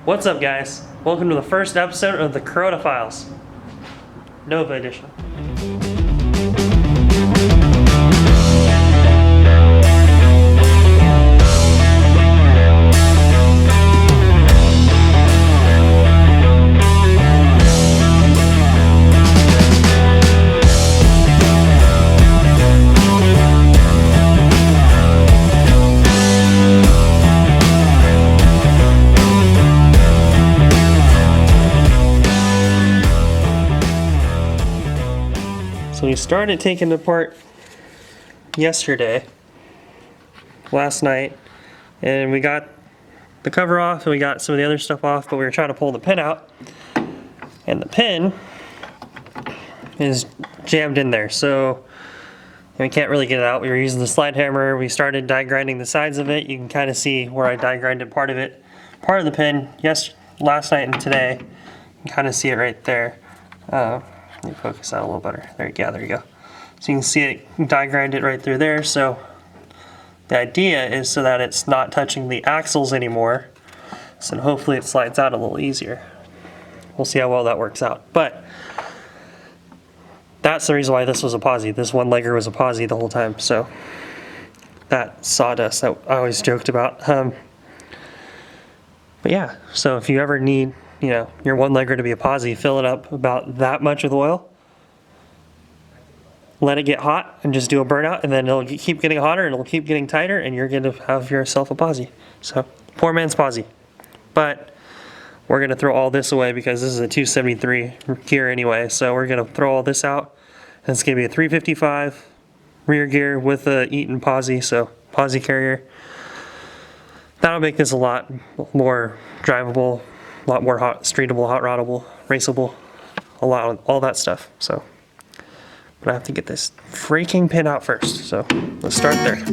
What's up, guys? Welcome to the first episode of the Corona Files, Nova Edition. So we started taking it apart yesterday, last night, and we got the cover off and we got some of the other stuff off, but we were trying to pull the pin out, and the pin is jammed in there, so we can't really get it out. We were using the slide hammer. We started die grinding the sides of it. You can kind of see where I die grinded part of it, part of the pin, last night and today. You can kind of see it right there. Let me focus that a little better. There you go. So you can see it die grind it right through there. So the idea is so that it's not touching the axles anymore. So hopefully it slides out a little easier. We'll see how well that works out. But that's the reason why this was a posi. This one legger was a posi the whole time. So that sawdust that I always joked about. But yeah, so if you ever need your one legger to be a posi, fill it up about that much with oil, let it get hot, and just do a burnout, and then it'll keep getting hotter, and it'll keep getting tighter, and you're going to have yourself a posi. So, poor man's posi. But we're going to throw all this away because this is a 273 gear anyway, so we're going to throw all this out, and it's going to be a 355 rear gear with a Eaton posi, so posi carrier. That'll make this a lot more drivable, a lot more streetable, hot roddable, raceable, all that stuff. So, but I have to get this freaking pin out first. So let's start there.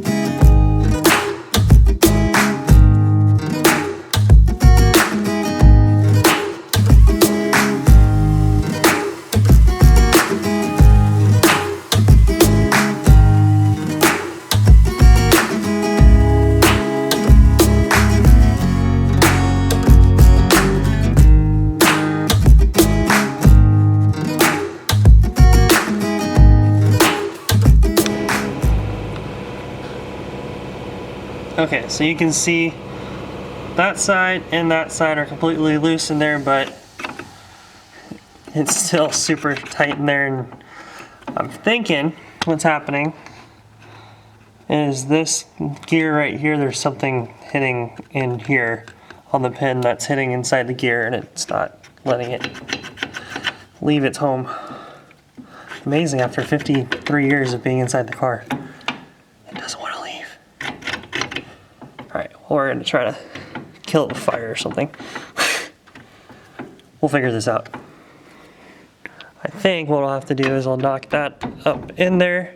Okay, so you can see that side and that side are completely loose in there, but it's still super tight in there, and I'm thinking what's happening is this gear right here, there's something hitting in here on the pin that's hitting inside the gear, and it's not letting it leave its home. Amazing, after 53 years of being inside the car, it doesn't want to leave. Alright, well, we're going to try to kill it with fire or something. We'll figure this out. I think what I'll have to do is I'll knock that up in there,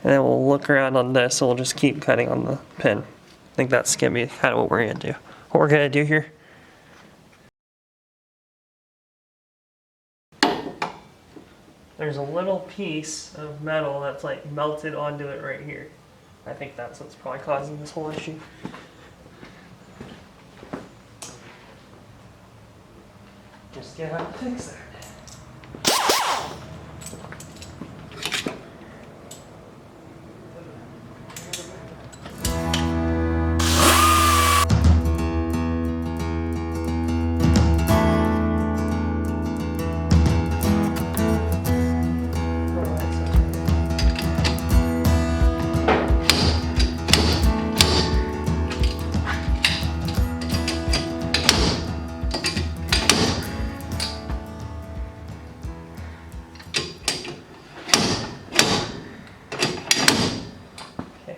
and then we'll look around on this, so we'll just keep cutting on the pin. I think that's going to be kind of what we're going to do. What we're going to do here. There's a little piece of metal that's like melted onto it right here. I think that's what's probably causing this whole issue. Just get how to fix that.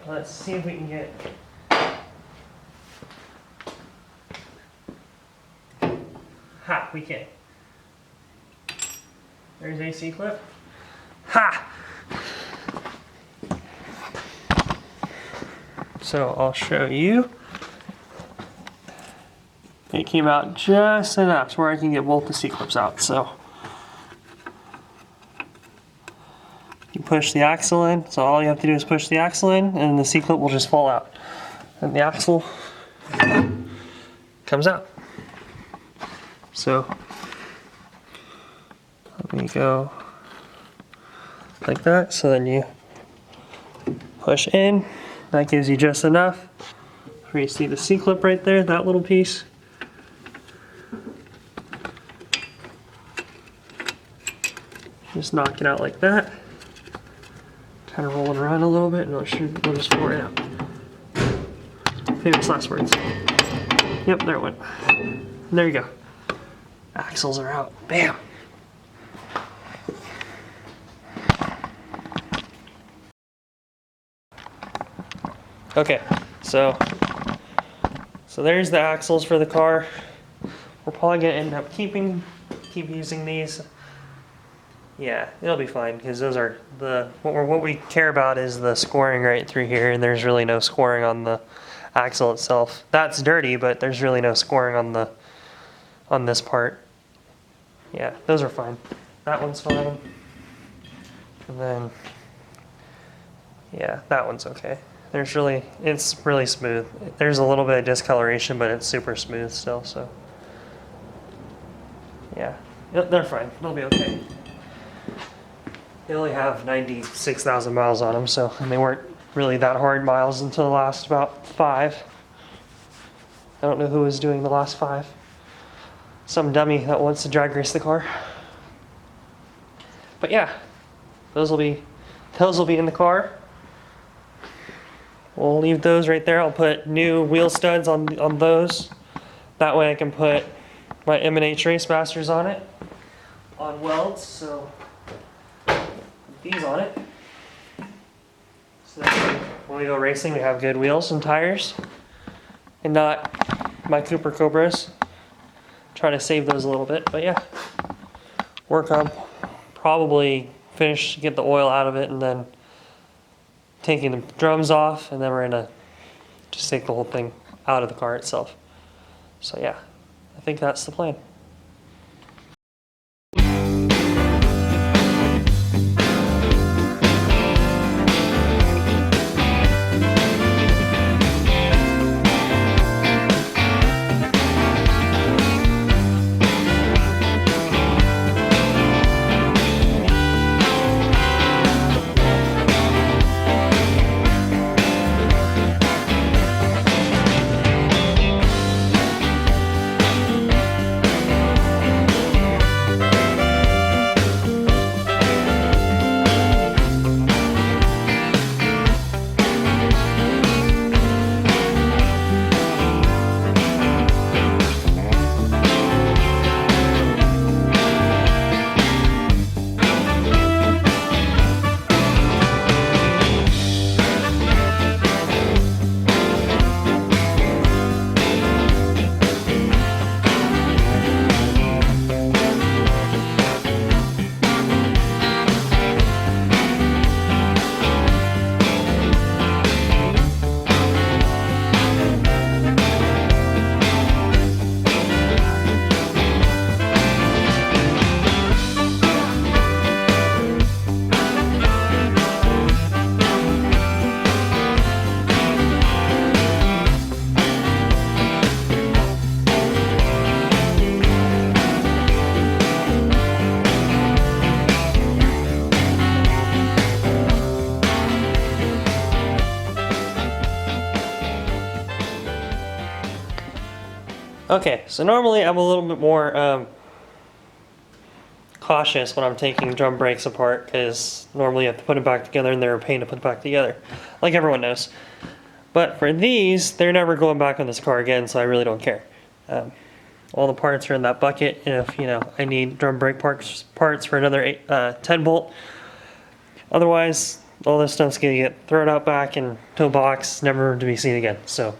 Let's see if we can get we can. There's AC clip. Ha! So I'll show you. It came out just enough to where I can get both the C clips out. So you push the axle in. So all you have to do is push the axle in, and the C clip will just fall out, and the axle comes out. So let me go like that. So then you push in. That gives you just enough. Where you see the C-clip right there, that little piece. Just knock it out like that. Kind of roll it around a little bit, and we'll just pour it out. Famous last words. Yep, there it went. There you go. Axles are out. Bam! Okay, so there's the axles for the car. We're probably gonna end up keep using these. Yeah, it'll be fine because those are what we care about is the scoring right through here, and there's really no scoring on the axle itself. That's dirty, but there's really no scoring on this part. Yeah, those are fine. That one's fine. And then yeah, that one's okay. It's really smooth. There's a little bit of discoloration, but it's super smooth still, so yeah, they're fine. They'll be okay. They only have 96,000 miles on them, and they weren't really that hard miles until the last about 5. I don't know who was doing the last 5. Some dummy that wants to drag race the car. But yeah, those will be in the car. We'll leave those right there. I'll put new wheel studs on those. That way I can put my M&H Race Masters on it, on welds, so these on it. So that when we go racing, we have good wheels and tires, and not my Cooper Cobras. Try to save those a little bit, but yeah. Work on probably get the oil out of it, and then taking the drums off, and then we're gonna just take the whole thing out of the car itself. So yeah, I think that's the plan. Okay, so normally I'm a little bit more cautious when I'm taking drum brakes apart, because normally you have to put them back together and they're a pain to put back together, like everyone knows. But for these, they're never going back on this car again, so I really don't care. All the parts are in that bucket, and if I need drum brake parts for another 10 bolt, otherwise all this stuff's gonna get thrown out back into a box, never to be seen again. So,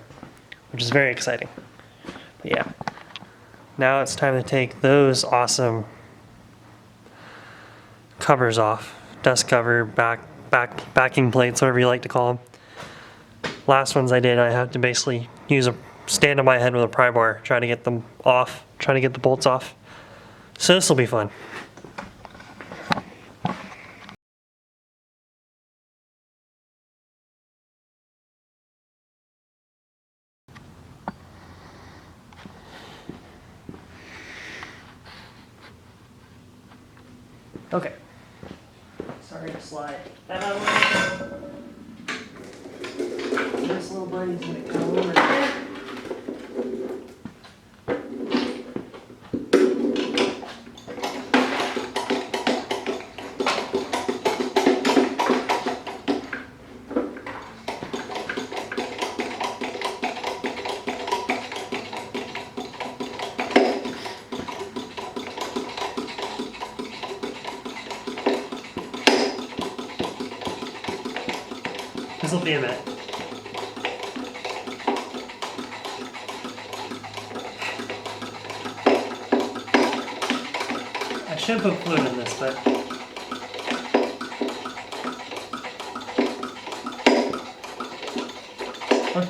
which is very exciting. But yeah, now it's time to take those awesome covers off, dust cover, backing plates, whatever you like to call them. Last ones I did, I had to basically stand on my head with a pry bar, try to get them off, try to get the bolts off. So this will be fun. Okay. Sorry to slide that out of the way. This little buddy's gonna come over here. This will be a minute. I should put fluid in this, but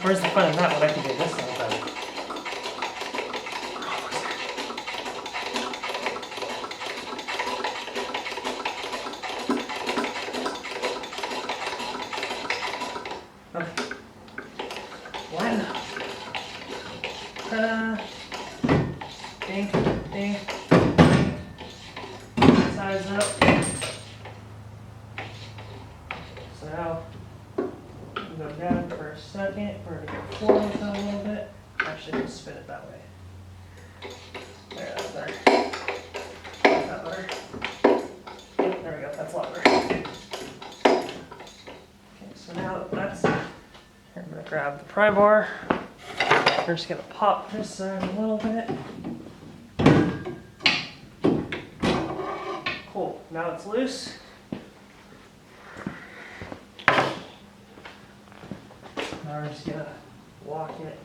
where's the fun in that when I can do this all better? Okay. Line up. Ta-da. Ding, ding. Size up. So now we go down for a second. We're going to go forward with it a little bit. Actually, we'll spin it that way. There, that's better. Is that better? Yep, there we go. That's a lot better. Okay, so now that's. Here, I'm going to grab the pry bar. We're just going to pop this side a little bit. Cool, now it's loose. Now we're just gonna walk it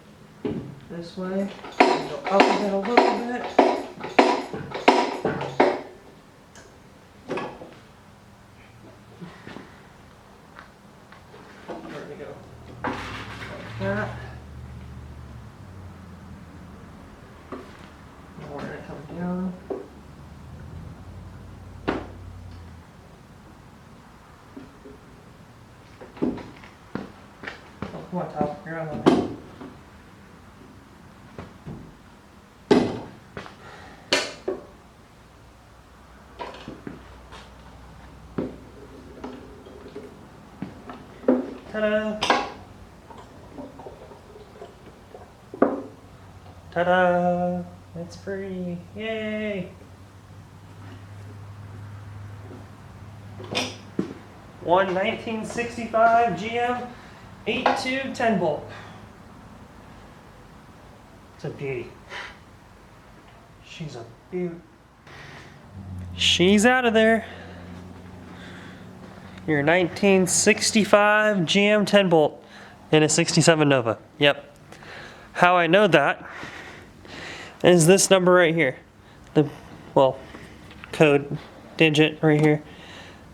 this way. Go up a bit a little bit. We're gonna go like that. Now we're gonna come down. Come on, Tom. You're on the Ta-da! Ta-da! It's free! Yay! One 1965 GM 8-tube 10 bolt. It's a beauty. She's a beaut. She's out of there. Your 1965 GM 10 bolt in a 67 Nova. Yep. How I know that is this number right here. The, well, code digit right here.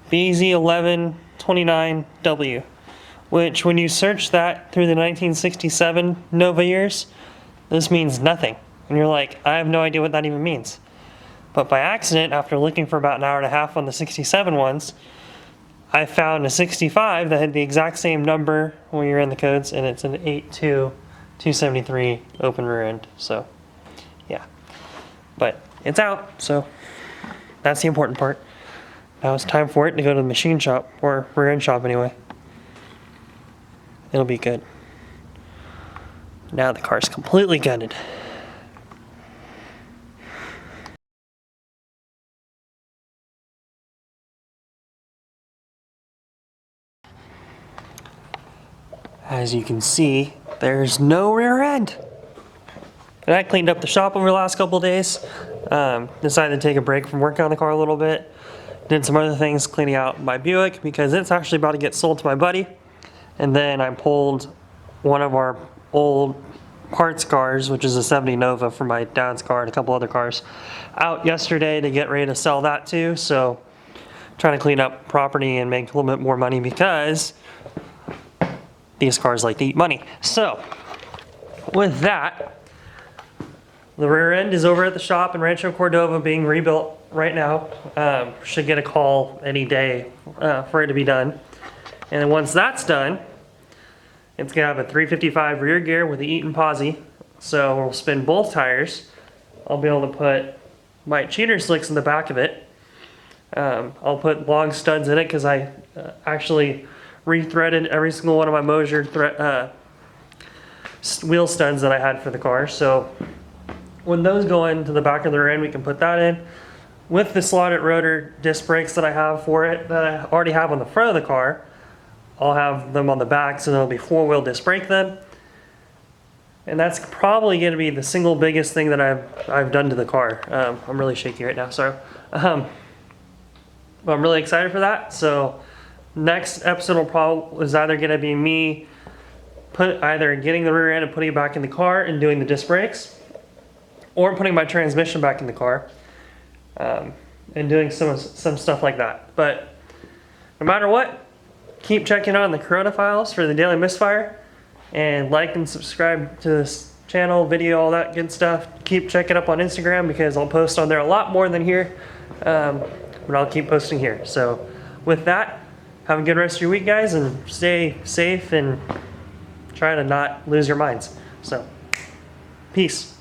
BZ1129W. Which, when you search that through the 1967 Nova years, this means nothing. And you're like, I have no idea what that even means. But by accident, after looking for about an hour and a half on the 67 ones, I found a 65 that had the exact same number when you're in the codes, and it's an 8.2.273 open rear end. So, yeah. But it's out, so that's the important part. Now it's time for it to go to the machine shop, or rear end shop anyway. It'll be good. Now the car's completely gutted. As you can see, there's no rear end. And I cleaned up the shop over the last couple of days. Decided to take a break from working on the car a little bit. Did some other things cleaning out my Buick because it's actually about to get sold to my buddy. And then I pulled one of our old parts cars, which is a 70 Nova from my dad's car and a couple other cars, out yesterday to get ready to sell that too. So trying to clean up property and make a little bit more money because these cars like to eat money. So with that, the rear end is over at the shop in Rancho Cordova being rebuilt right now. Should get a call any day for it to be done. And then once that's done, it's gonna have a 355 rear gear with the Eaton posi. So we'll spin both tires. I'll be able to put my cheater slicks in the back of it. I'll put long studs in it because I actually rethreaded every single one of my Mosier wheel studs that I had for the car. So when those go into the back of the rear end, we can put that in. With the slotted rotor disc brakes that I have for it, that I already have on the front of the car, I'll have them on the back, so there'll be 4-wheel disc brake then. And that's probably going to be the single biggest thing that I've done to the car. I'm really shaky right now, sorry. But I'm really excited for that. So next episode is either going to be me either getting the rear end and putting it back in the car and doing the disc brakes, or putting my transmission back in the car and doing some stuff like that. But no matter what, keep checking on the Corona files for the daily misfire, and like and subscribe to this channel, video, all that good stuff. Keep checking up on Instagram because I'll post on there a lot more than here, but I'll keep posting here. So with that, have a good rest of your week, guys, and stay safe and try to not lose your minds. So peace.